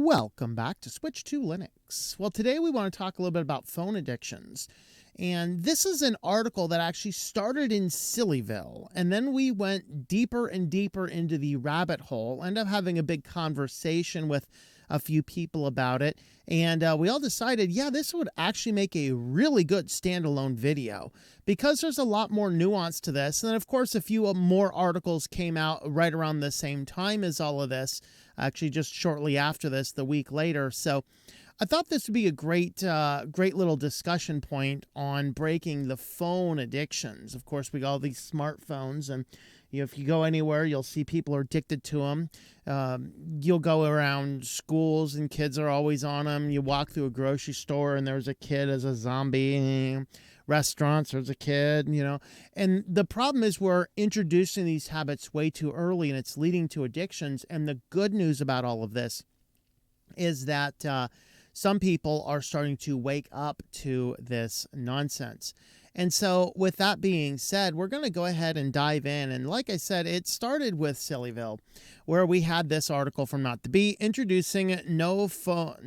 Welcome back to Switch to Linux. Well, today we want to talk a little bit about phone addictions. And this is an article that actually started in SillyVille, and then we went deeper and deeper into the rabbit hole, ended up having a big conversation with a few people about it, and we all decided, yeah, this would actually make a really good standalone video because there's a lot more nuance to this. And then, of course, a few more articles came out right around the same time as all of this, actually just shortly after this, the week later. So I thought this would be a great little discussion point on breaking the phone addictions. Of course, we got all these smartphones, and if you go anywhere, you'll see people are addicted to them. You'll go around schools and kids are always on them. You walk through a grocery store and there's a kid as a zombie. Restaurants, there's a kid, And the problem is we're introducing these habits way too early, and it's leading to addictions. And the good news about all of this is that some people are starting to wake up to this nonsense. And so with that being said, we're going to go ahead and dive in. And like I said, it started with SillyVille, where we had this article from Not to Be introducing nomophobia,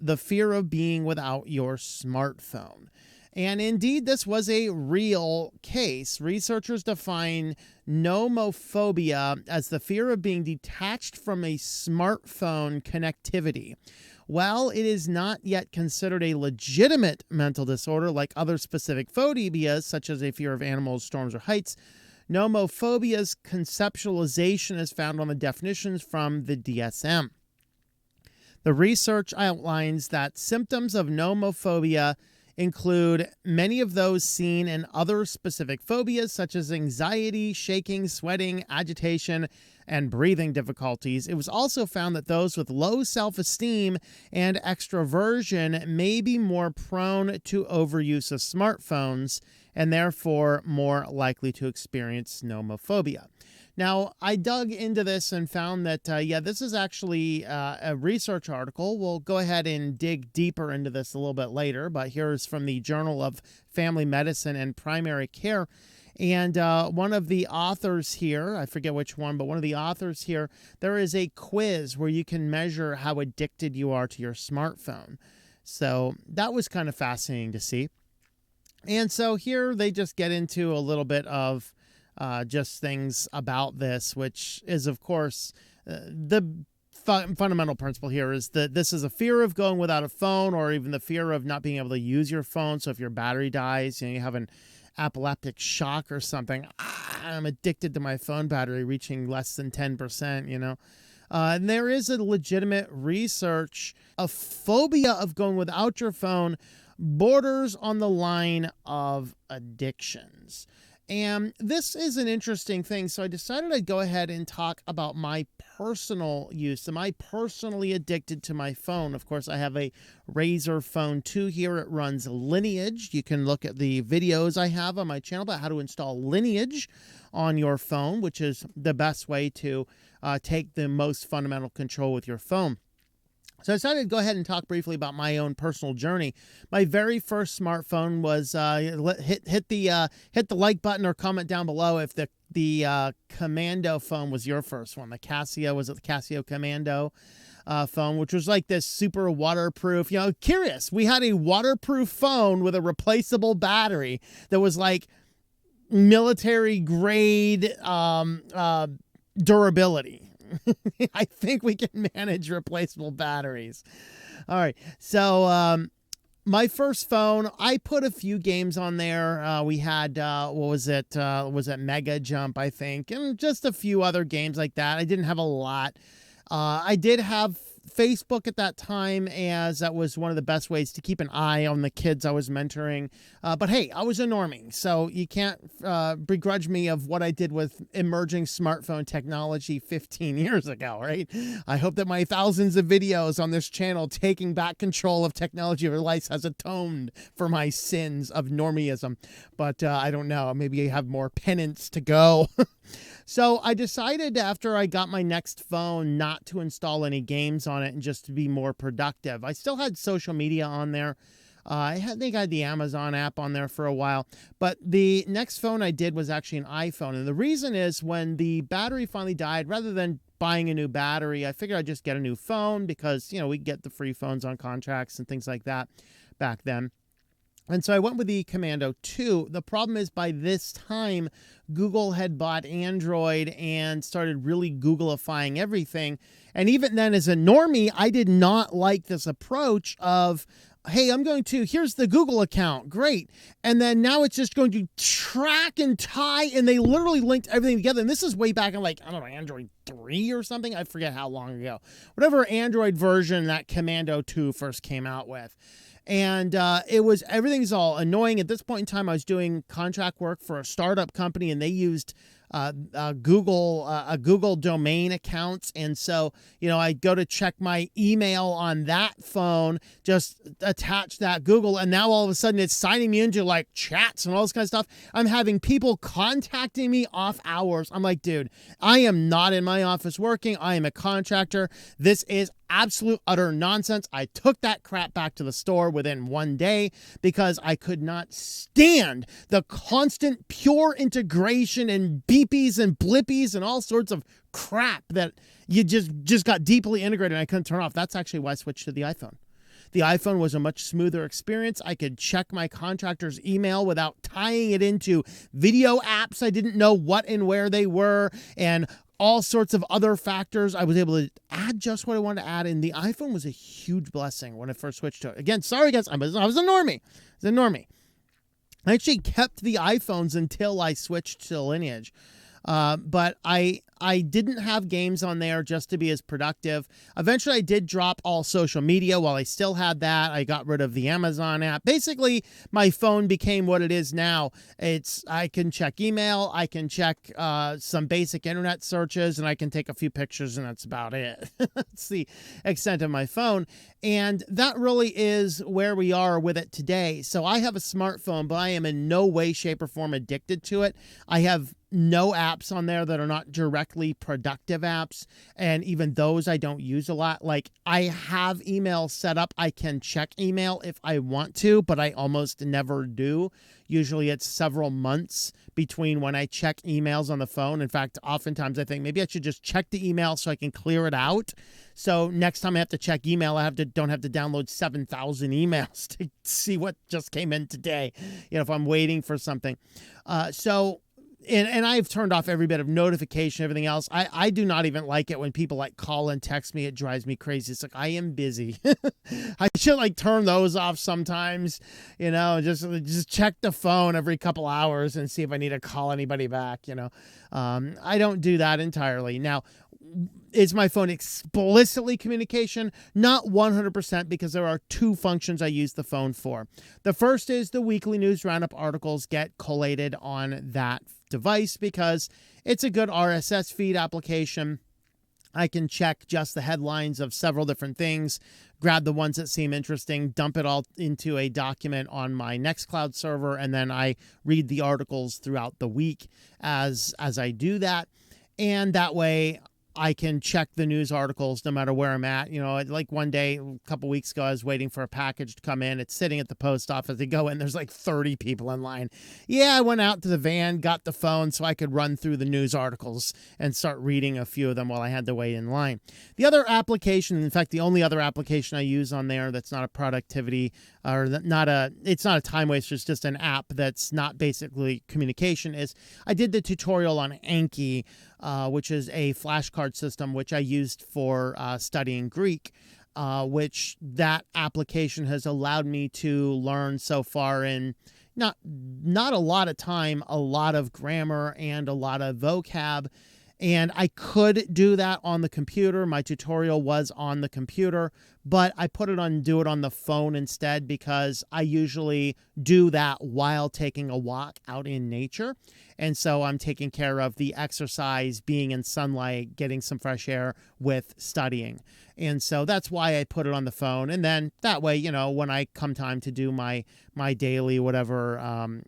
the fear of being without your smartphone. And indeed, this was a real case. Researchers define nomophobia as the fear of being detached from a smartphone connectivity. While it is not yet considered a legitimate mental disorder like other specific phobias, such as a fear of animals, storms, or heights, nomophobia's conceptualization is found on the definitions from the DSM. The research outlines that symptoms of nomophobia include many of those seen in other specific phobias such as anxiety, shaking, sweating, agitation, and breathing difficulties. It was also found that those with low self-esteem and extroversion may be more prone to overuse of smartphones and therefore more likely to experience nomophobia. Now, I dug into this and found that, this is actually a research article. We'll go ahead and dig deeper into this a little bit later, but here's from the Journal of Family Medicine and Primary Care. And one of the authors here, I forget which one, but one of the authors here, there is a quiz where you can measure how addicted you are to your smartphone. So that was kind of fascinating to see. And so here they just get into a little bit of just things about this, which is, of course, the fundamental principle here is that this is a fear of going without a phone, or even the fear of not being able to use your phone. So if your battery dies, you have an epileptic shock or something, I'm addicted to my phone battery reaching less than 10%, And there is a legitimate research. A phobia of going without your phone borders on the line of addictions. And this is an interesting thing, so I decided I'd go ahead and talk about my personal use. Am I personally addicted to my phone? Of course, I have a Razer Phone 2 here. It runs Lineage. You can look at the videos I have on my channel about how to install Lineage on your phone, which is the best way to take the most fundamental control with your phone. So I decided to go ahead and talk briefly about my own personal journey. My very first smartphone was hit the like button or comment down below if the Commando phone was your first one. The Casio, was it the Casio Commando phone, which was like this super waterproof. Curious, we had a waterproof phone with a replaceable battery that was like military grade durability. I think we can manage replaceable batteries. All right. So my first phone, I put a few games on there. We had, was it Mega Jump, I think, and just a few other games like that. I didn't have a lot. I did have Facebook at that time, as that was one of the best ways to keep an eye on the kids I was mentoring. But hey, I was a normie, so you can't begrudge me of what I did with emerging smartphone technology 15 years ago, right? I hope that my thousands of videos on this channel taking back control of technology over life has atoned for my sins of normieism. But I don't know, maybe I have more penance to go. So I decided after I got my next phone not to install any games on it and just to be more productive. I still had social media on there. I think I had the Amazon app on there for a while, but the next phone I did was actually an iPhone. And the reason is when the battery finally died, rather than buying a new battery, I figured I'd just get a new phone because, we get the free phones on contracts and things like that back then. And so I went with the Commando 2. The problem is by this time, Google had bought Android and started really Googleifying everything. And even then, as a normie, I did not like this approach of, hey, here's the Google account. Great. And then now it's just going to track and tie, and they literally linked everything together. And this is way back in Android 3 or something. I forget how long ago. Whatever Android version that Commando 2 first came out with. And everything's all annoying. At this point in time, I was doing contract work for a startup company, and they used Google domain accounts. And so, I go to check my email on that phone, just attach that Google. And now all of a sudden it's signing me into chats and all this kind of stuff. I'm having people contacting me off hours. I'm like, dude, I am not in my office working. I am a contractor. This is absolute utter nonsense. I took that crap back to the store within one day because I could not stand the constant pure integration and beepies and blippies and all sorts of crap that you just got deeply integrated and I couldn't turn off. That's actually why I switched to the iPhone. The iPhone was a much smoother experience. I could check my contractor's email without tying it into video apps. I didn't know what and where they were, and all sorts of other factors. I was able to add just what I wanted to add, and the iPhone was a huge blessing when I first switched to it. Again, sorry guys, I was a normie. I actually kept the iPhones until I switched to Lineage. But I didn't have games on there just to be as productive. Eventually, I did drop all social media. While I still had that, I got rid of the Amazon app. Basically, my phone became what it is now. I can check email, I can check some basic internet searches, and I can take a few pictures, and that's about it. That's the extent of my phone. And that really is where we are with it today. So I have a smartphone, but I am in no way, shape, or form addicted to it. I have no apps on there that are not directly productive apps, and even those I don't use a lot. I have email set up. I can check email if I want to, but I almost never do. Usually it's several months between when I check emails on the phone. In fact, oftentimes I think maybe I should just check the email so I can clear it out. So next time I have to check email, don't have to download 7,000 emails to see what just came in today, if I'm waiting for something. And I've turned off every bit of notification, everything else. I do not even like it when people call and text me. It drives me crazy. It's I am busy. I should turn those off sometimes, just check the phone every couple hours and see if I need to call anybody back, I don't do that entirely. Now, is my phone explicitly communication? Not 100%, because there are two functions I use the phone for. The first is the weekly news roundup articles get collated on that device because it's a good RSS feed application. I can check just the headlines of several different things, grab the ones that seem interesting, dump it all into a document on my Nextcloud server, and then I read the articles throughout the week as I do that. And that way I can check the news articles no matter where I'm at. One day, a couple weeks ago, I was waiting for a package to come in. It's sitting at the post office. I go in, there's 30 people in line. Yeah, I went out to the van, got the phone so I could run through the news articles and start reading a few of them while I had to wait in line. The other application, in fact, the only other application I use on there that's not a productivity or it's not a time waster, it's just an app that's not basically communication, is I did the tutorial on Anki, which is a flashcard system, which I used for studying Greek, which that application has allowed me to learn so far in not a lot of time, a lot of grammar and a lot of vocab. And I could do that on the computer. My tutorial was on the computer, but I do it on the phone instead because I usually do that while taking a walk out in nature. And so I'm taking care of the exercise, being in sunlight, getting some fresh air with studying. And so that's why I put it on the phone. And then that way, when I come time to do my daily whatever,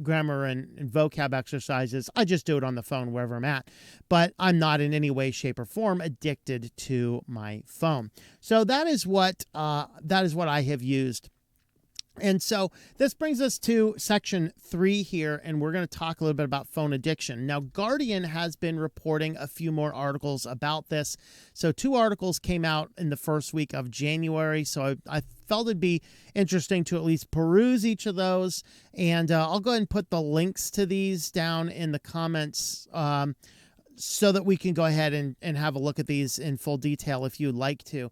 grammar and vocab exercises, I just do it on the phone wherever I'm at. But I'm not in any way, shape, or form addicted to my phone. So that is what I have used. And so this brings us to section 3 here, and we're going to talk a little bit about phone addiction. Now, Guardian has been reporting a few more articles about this. So 2 articles came out in the first week of January. So I felt it'd be interesting to at least peruse each of those. And I'll go ahead and put the links to these down in the comments so that we can go ahead and have a look at these in full detail if you'd like to.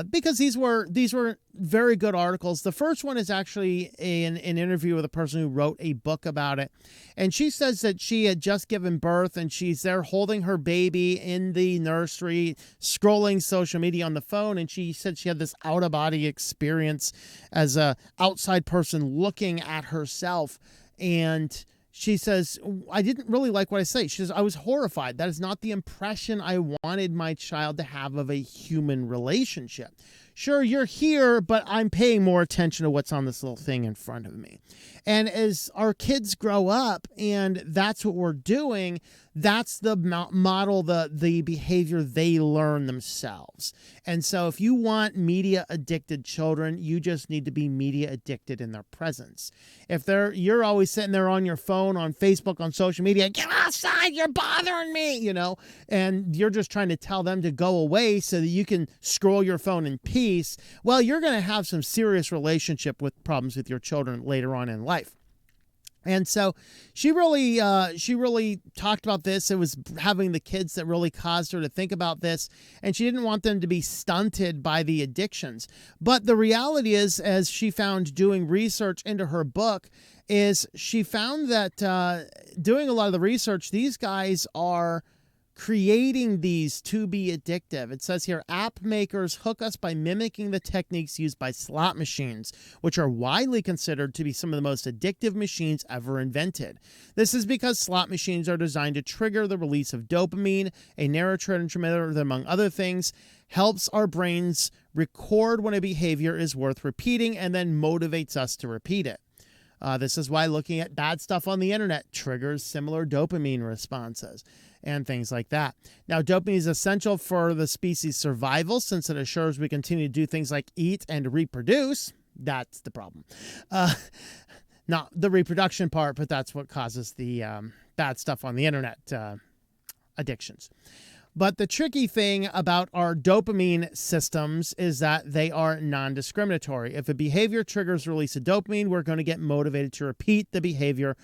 Because these were very good articles. The first one is actually an interview with a person who wrote a book about it. And she says that she had just given birth and she's there holding her baby in the nursery, scrolling social media on the phone. And she said she had this out-of-body experience as a outside person looking at herself. And she says, I didn't really like what I say. She says, I was horrified. That is not the impression I wanted my child to have of a human relationship. Sure, you're here, but I'm paying more attention to what's on this little thing in front of me. And as our kids grow up and that's what we're doing, that's the model, the behavior they learn themselves. And so if you want media addicted children, you just need to be media addicted in their presence. If you're always sitting there on your phone, on Facebook, on social media, get outside, you're bothering me, and you're just trying to tell them to go away so that you can scroll your phone in peace, well, you're going to have some serious relationship with problems with your children later on in life. And so she really talked about this. It was having the kids that really caused her to think about this. And she didn't want them to be stunted by the addictions. But the reality is, as she found doing research into her book, is she found that doing a lot of the research, these guys are creating these to be addictive. It says here, app makers hook us by mimicking the techniques used by slot machines, which are widely considered to be some of the most addictive machines ever invented. This is because slot machines are designed to trigger the release of dopamine, a neurotransmitter that, among other things, helps our brains record when a behavior is worth repeating and then motivates us to repeat it. This is why looking at bad stuff on the internet triggers similar dopamine responses and things like that. Now, dopamine is essential for the species' survival since it assures we continue to do things like eat and reproduce. That's the problem. Not the reproduction part, but that's what causes the bad stuff on the internet addictions. But the tricky thing about our dopamine systems is that they are non-discriminatory. If a behavior triggers release of dopamine, we're going to get motivated to repeat the behavior,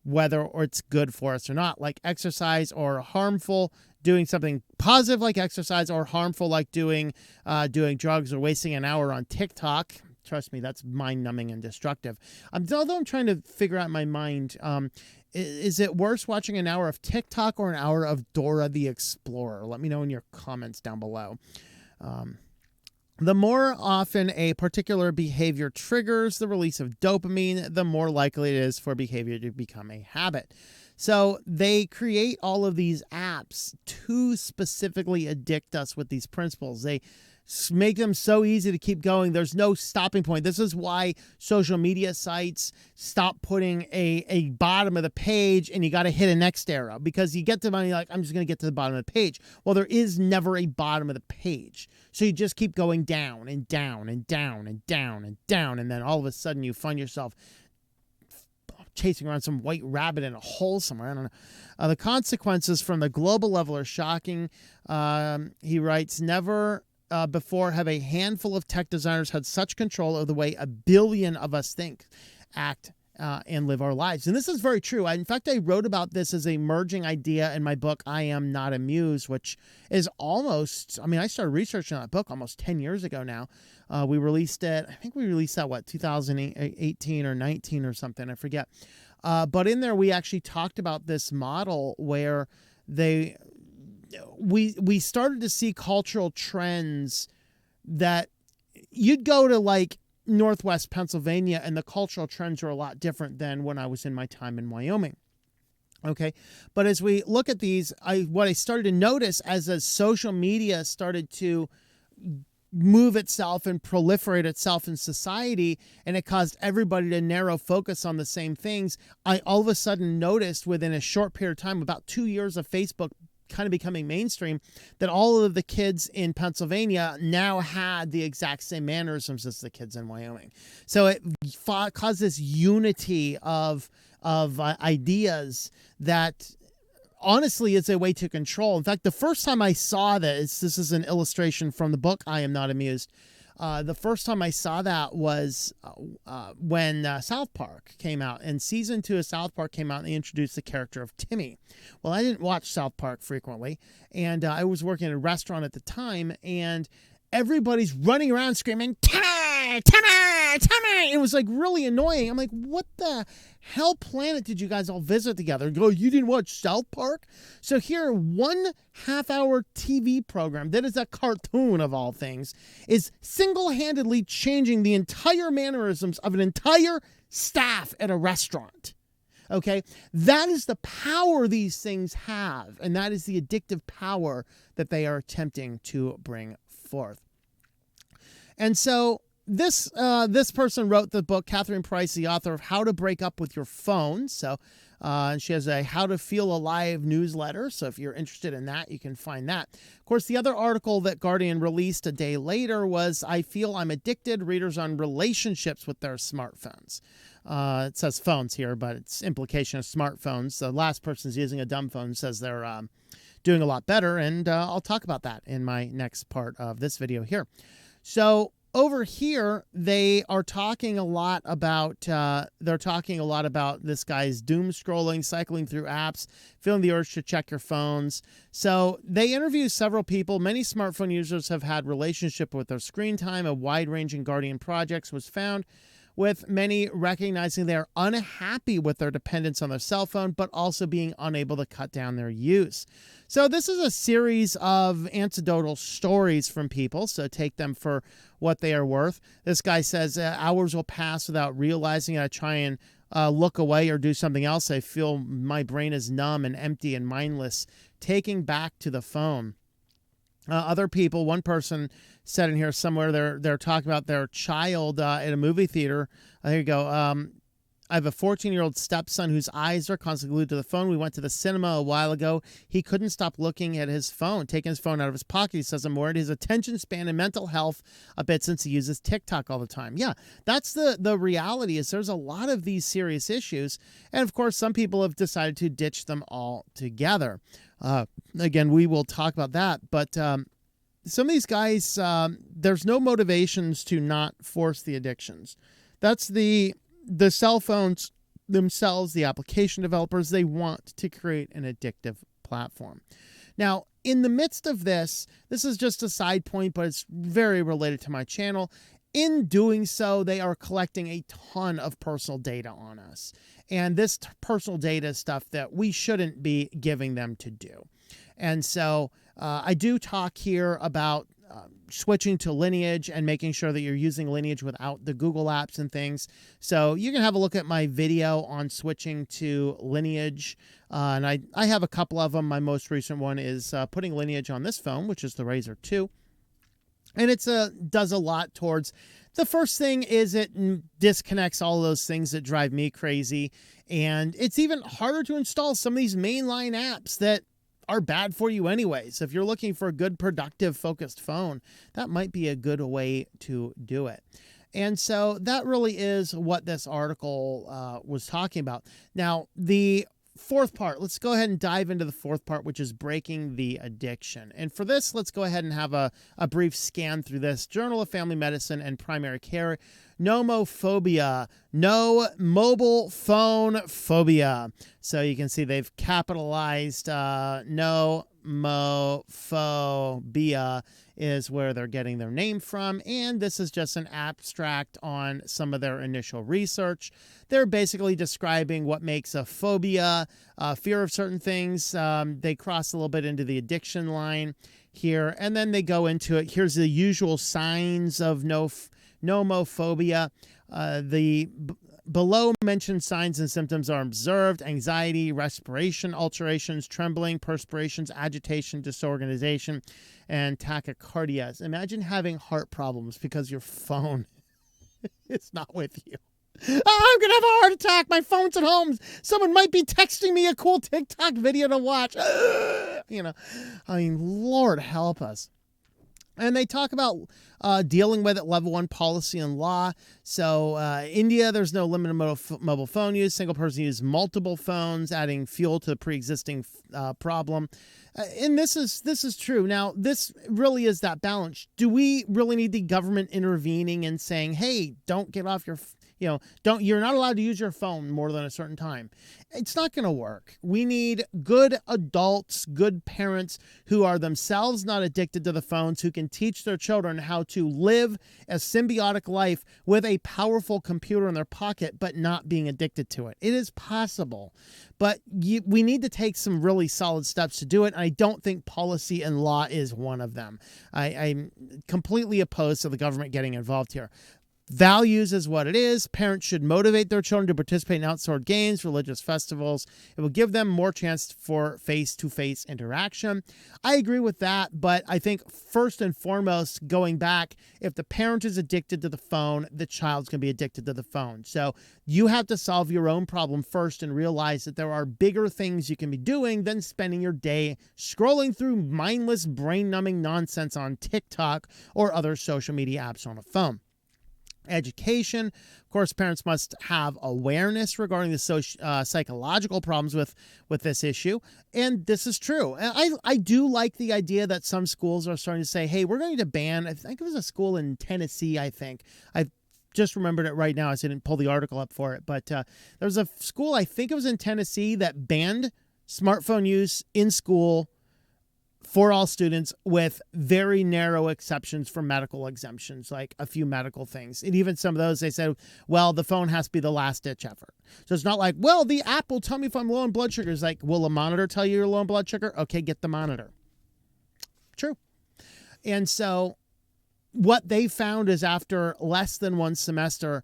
whether it's good for us or not, like exercise, or harmful, doing something positive like exercise, or harmful like doing drugs or wasting an hour on TikTok. Trust me, that's mind-numbing and destructive. Although I'm trying to figure out in my mind, is it worse watching an hour of TikTok or an hour of Dora the Explorer? Let me know in your comments down below. The more often a particular behavior triggers the release of dopamine, the more likely it is for behavior to become a habit. So they create all of these apps to specifically addict us with these principles. They make them so easy to keep going. There's no stopping point. This is why social media sites stop putting a bottom of the page and you got to hit a next arrow, because you get to money like, I'm just going to get to the bottom of the page. Well, there is never a bottom of the page. So you just keep going down and down and down and down and down. And then all of a sudden you find yourself chasing around some white rabbit in a hole somewhere. I don't know. The consequences from the global level are shocking. He writes, never before have a handful of tech designers had such control of the way a billion of us think, act, and live our lives. And this is very true. In fact, I wrote about this as a merging idea in my book, I Am Not Amused, which is almost, I started researching that book almost 10 years ago now. We released it, I think we released that, 2018 or 19 or something, I forget. But in there, we actually talked about this model where we started to see cultural trends that you'd go to like Northwest Pennsylvania and the cultural trends are a lot different than when I was in my time in Wyoming. Okay. But as we look at these, what I started to notice as social media started to move itself and proliferate itself in society, and it caused everybody to narrow focus on the same things, I all of a sudden noticed within a short period of time, about 2 years of Facebook kind of becoming mainstream, that all of the kids in Pennsylvania now had the exact same mannerisms as the kids in Wyoming. So it caused this unity of ideas that honestly is a way to control. In fact, the first time I saw this is an illustration from the book I Am Not Amused. The first time I saw that was when South Park came out, and season 2 of South Park came out, and they introduced the character of Timmy. Well, I didn't watch South Park frequently, and I was working at a restaurant at the time, and everybody's running around screaming, Timmy, Timmy, Timmy. It was like really annoying. I'm like, what the hell planet did you guys all visit together? And go, you didn't watch South Park? So here, 1.5 hour TV program that is a cartoon of all things is single-handedly changing the entire mannerisms of an entire staff at a restaurant. Okay, that is the power these things have, and that is the addictive power that they are attempting to bring forth. And so this person wrote the book, Catherine Price, the author of How to Break Up with Your Phone. So she has a How to Feel Alive newsletter. So if you're interested in that, you can find that. Of course, the other article that Guardian released a day later was I Feel I'm Addicted, readers on relationships with their smartphones. It says phones here, but it's implication of smartphones. The last person's using a dumb phone says they're doing a lot better, and I'll talk about that in my next part of this video here. So over here, they are talking a lot about this guy's doom scrolling, cycling through apps, feeling the urge to check your phones. So they interview several people. Many smartphone users have had relationship with their screen time. A wide-ranging Guardian projects was found, with many recognizing they're unhappy with their dependence on their cell phone, but also being unable to cut down their use. So this is a series of anecdotal stories from people, so take them for what they are worth. This guy says, hours will pass without realizing I try and look away or do something else. I feel my brain is numb and empty and mindless, taking back to the phone. Other people, one person said in here somewhere, they're talking about their child at a movie theater. Here you go. I have a 14-year-old stepson whose eyes are constantly glued to the phone. We went to the cinema a while ago. He couldn't stop looking at his phone, taking his phone out of his pocket. He says, I'm worried his attention span and mental health a bit since he uses TikTok all the time. Yeah, that's the reality is there's a lot of these serious issues. And, of course, some people have decided to ditch them all together. Again, we will talk about that. But some of these guys, there's no motivations to not force the addictions. That's the cell phones themselves, the application developers, they want to create an addictive platform. Now, in the midst of this is just a side point, but it's very related to my channel. In doing so, they are collecting a ton of personal data on us. And this personal data is stuff that we shouldn't be giving them to do. And so I do talk here about switching to Lineage and making sure that you're using Lineage without the Google apps and things. So you can have a look at my video on switching to Lineage. And I have a couple of them. My most recent one is putting Lineage on this phone, which is the Razr 2. And it does a lot towards, the first thing is it disconnects all of those things that drive me crazy. And it's even harder to install some of these mainline apps that are bad for you anyway. So if you're looking for a good, productive, focused phone, that might be a good way to do it. And so that really is what this article was talking about. Now, the fourth part, let's go ahead and dive into the fourth part, which is breaking the addiction. And for this, let's go ahead and have a brief scan through this. Journal of Family Medicine and Primary Care. Nomophobia, no mobile phone phobia. So you can see they've capitalized nomophobia is where they're getting their name from. And this is just an abstract on some of their initial research. They're basically describing what makes a phobia, fear of certain things. They cross a little bit into the addiction line here, and then they go into it. Here's the usual signs of nomophobia. The below mentioned signs and symptoms are observed: anxiety, respiration alterations, trembling, perspirations, agitation, disorganization, and tachycardia. Imagine having heart problems because your phone is not with you. Oh, I'm going to have a heart attack. My phone's at home. Someone might be texting me a cool TikTok video to watch. I mean, Lord help us. And they talk about dealing with it, level 1 policy and law. So India, there's no limit of mobile phone use. Single person use multiple phones, adding fuel to the pre-existing problem. And this is true. Now, this really is that balance. Do we really need the government intervening and saying, hey, don't get off your you're not allowed to use your phone more than a certain time? It's not going to work. We need good adults, good parents who are themselves not addicted to the phones, who can teach their children how to live a symbiotic life with a powerful computer in their pocket, but not being addicted to it. It is possible, but we need to take some really solid steps to do it. And I don't think policy and law is one of them. I'm completely opposed to the government getting involved here. Values is what it is. Parents should motivate their children to participate in outdoor games, religious festivals. It will give them more chance for face-to-face interaction. I agree with that, but I think first and foremost, going back, if the parent is addicted to the phone, the child's going to be addicted to the phone. So you have to solve your own problem first and realize that there are bigger things you can be doing than spending your day scrolling through mindless, brain-numbing nonsense on TikTok or other social media apps on a phone. Education. Of course, parents must have awareness regarding the psychological problems with this issue. And this is true. I do like the idea that some schools are starting to say, hey, we're going to ban, I think it was a school in Tennessee, I just remembered it right now. I didn't pull the article up for it. But there was a school, I think it was in Tennessee, that banned smartphone use in school for all students with very narrow exceptions for medical exemptions, like a few medical things. And even some of those, they said, well, the phone has to be the last ditch effort. So it's not like, well, the app will tell me if I'm low in blood sugar. It's like, will a monitor tell you you're low in blood sugar? Okay, get the monitor. True. And so what they found is after less than one semester,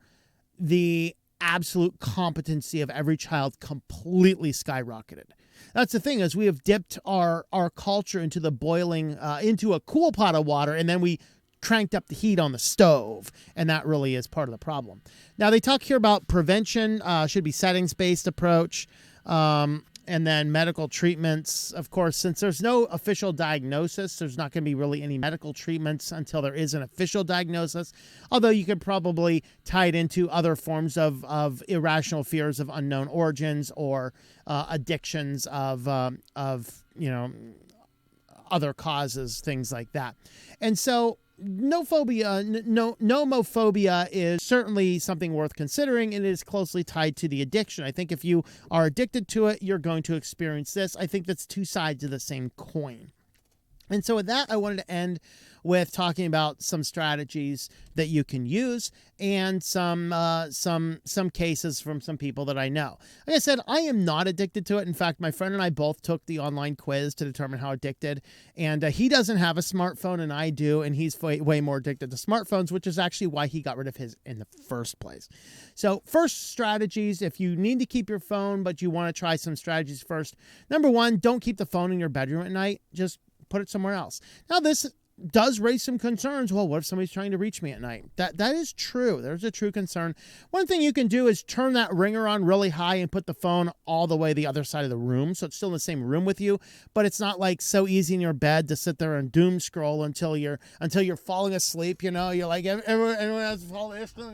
the absolute competency of every child completely skyrocketed. That's the thing, is we have dipped our culture into the boiling, into a cool pot of water, and then we cranked up the heat on the stove, and that really is part of the problem. Now, they talk here about prevention, should be settings-based approach, and then medical treatments. Of course, since there's no official diagnosis, there's not going to be really any medical treatments until there is an official diagnosis, although you could probably tie it into other forms of irrational fears of unknown origins or addictions of other causes, things like that. And so nomophobia is certainly something worth considering, and it is closely tied to the addiction. I think if you are addicted to it, you're going to experience this. I think that's two sides of the same coin. And so with that, I wanted to end with talking about some strategies that you can use and some cases from some people that I know. Like I said, I am not addicted to it. In fact, my friend and I both took the online quiz to determine how addicted, and he doesn't have a smartphone and I do, and he's way more addicted to smartphones, which is actually why he got rid of his in the first place. So first, strategies. If you need to keep your phone, but you want to try some strategies first, number one, don't keep the phone in your bedroom at night. Just put it somewhere else. Now, this does raise some concerns. Well, what if somebody's trying to reach me at night? That is true. There's a true concern. One thing you can do is turn that ringer on really high and put the phone all the way the other side of the room, so it's still in the same room with you, but it's not like so easy in your bed to sit there and doom scroll until you're falling asleep. You're like everyone else is falling asleep,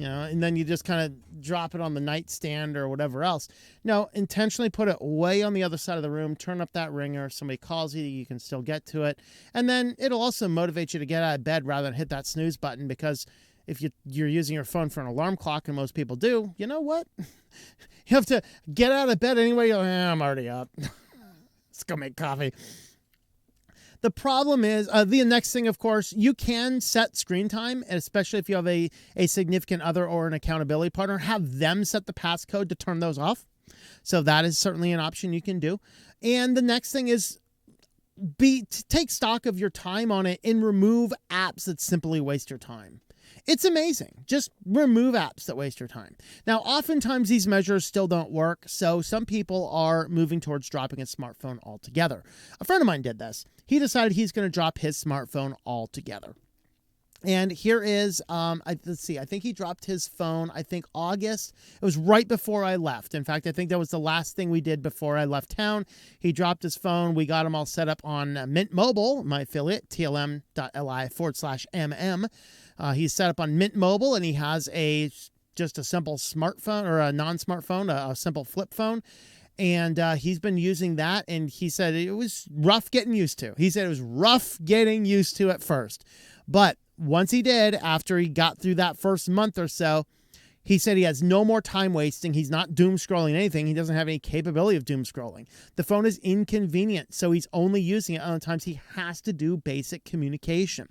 and then you just kind of drop it on the nightstand or whatever else. No, intentionally put it way on the other side of the room, turn up that ringer. If somebody calls you, you can still get to it. And then it'll also motivate you to get out of bed rather than hit that snooze button, because if you're using your phone for an alarm clock, and most people do, you know what? You have to get out of bed anyway. You're like, I'm already up. Let's go make coffee. The problem is, the next thing, of course, you can set screen time, and especially if you have a significant other or an accountability partner, have them set the passcode to turn those off. So that is certainly an option you can do. And the next thing is take stock of your time on it and remove apps that simply waste your time. It's amazing. Just remove apps that waste your time. Now, oftentimes these measures still don't work, so some people are moving towards dropping a smartphone altogether. A friend of mine did this. He decided he's going to drop his smartphone altogether. And here is, let's see, I think he dropped his phone, I think August. It was right before I left. In fact, I think that was the last thing we did before I left town. He dropped his phone. We got him all set up on Mint Mobile, my affiliate, tlm.li/mm. He's set up on Mint Mobile, and he has just a simple smartphone, or a non-smartphone, a simple flip phone. And he's been using that, and he said it was rough getting used to. He said it was rough getting used to at first. But once he did, after he got through that first month or so, he said he has no more time wasting. He's not doom scrolling anything. He doesn't have any capability of doom scrolling. The phone is inconvenient, so he's only using it on the times he has to do basic communication.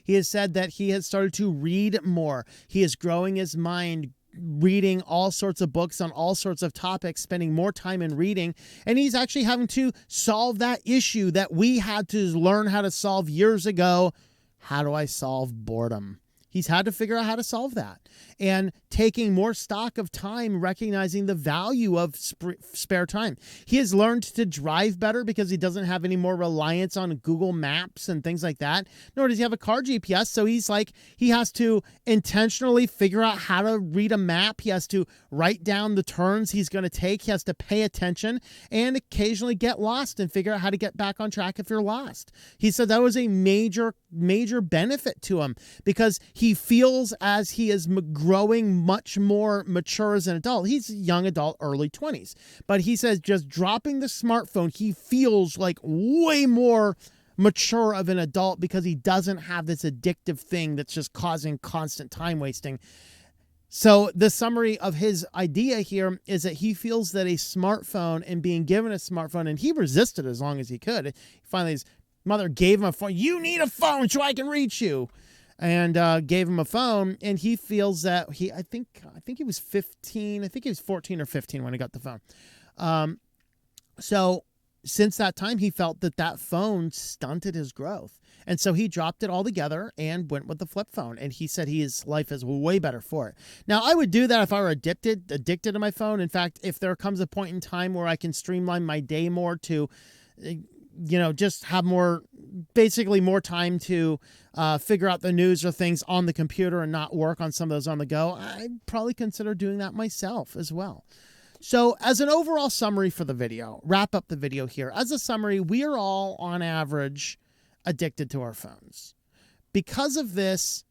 He has said that he has started to read more. He is growing his mind, reading all sorts of books on all sorts of topics, spending more time in reading, and he's actually having to solve that issue that we had to learn how to solve years ago. How do I solve boredom? He's had to figure out how to solve that, and taking more stock of time, recognizing the value of spare time. He has learned to drive better because he doesn't have any more reliance on Google Maps and things like that, nor does he have a car GPS. So he has to intentionally figure out how to read a map. He has to write down the turns he's going to take. He has to pay attention and occasionally get lost and figure out how to get back on track if you're lost. He said that was a major benefit to him, because he feels as he is growing much more mature as an adult. He's a young adult, early 20s. But he says just dropping the smartphone, he feels like way more mature of an adult because he doesn't have this addictive thing that's just causing constant time wasting. So the summary of his idea here is that he feels that a smartphone and being given a smartphone, and he resisted as long as he could. Finally, his mother gave him a phone. You need a phone so I can reach you. And gave him a phone, and he feels that I think he was 15. I think he was 14 or 15 when he got the phone. So since that time, he felt that phone stunted his growth. And so he dropped it all together and went with the flip phone. And he said his life is way better for it. Now, I would do that if I were addicted to my phone. In fact, if there comes a point in time where I can streamline my day more to just have basically more time to figure out the news or things on the computer and not work on some of those on the go, I'd probably consider doing that myself as well. So as an overall summary for the video, wrap up the video here. As a summary, we are all on average addicted to our phones. Because of this,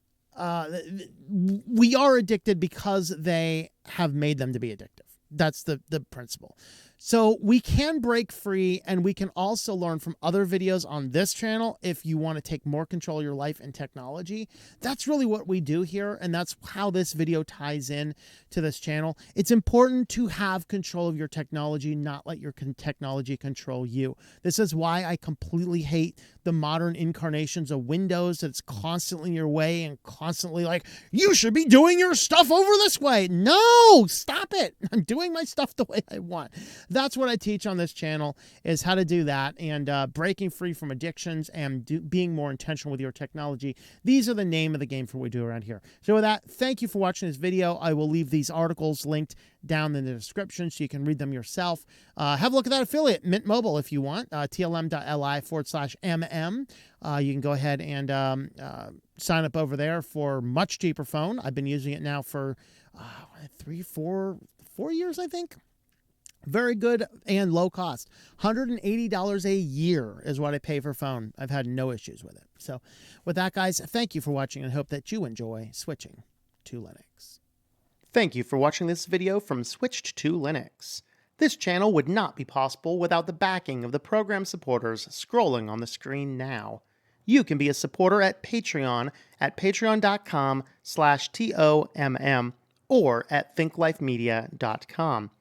we are addicted because they have made them to be addictive. That's the principle. So we can break free, and we can also learn from other videos on this channel if you want to take more control of your life and technology. That's really what we do here, and that's how this video ties in to this channel. It's important to have control of your technology, not let your technology control you. This is why I completely hate the modern incarnations of Windows that's constantly in your way and constantly like, you should be doing your stuff over this way. No, stop it. I'm doing my stuff the way I want. That's what I teach on this channel, is how to do that, and breaking free from addictions and being more intentional with your technology. These are the name of the game for what we do around here. So with that, thank you for watching this video. I will leave these articles linked down in the description so you can read them yourself. Have a look at that affiliate, Mint Mobile, if you want, tlm.li/mm. You can go ahead and sign up over there for much cheaper phone. I've been using it now for 4 years, I think. Very good and low cost. $180 a year is what I pay for phone. I've had no issues with it. So with that, guys, thank you for watching, and hope that you enjoy switching to Linux. Thank you for watching this video from Switched to Linux. This channel would not be possible without the backing of the program supporters scrolling on the screen now. You can be a supporter at Patreon at patreon.com/TOMM or at thinklifemedia.com.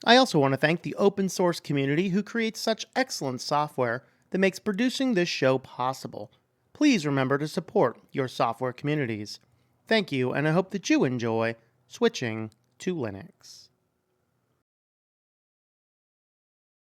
I also want to thank the open source community who creates such excellent software that makes producing this show possible. Please remember to support your software communities. Thank you, and I hope that you enjoy switching to Linux.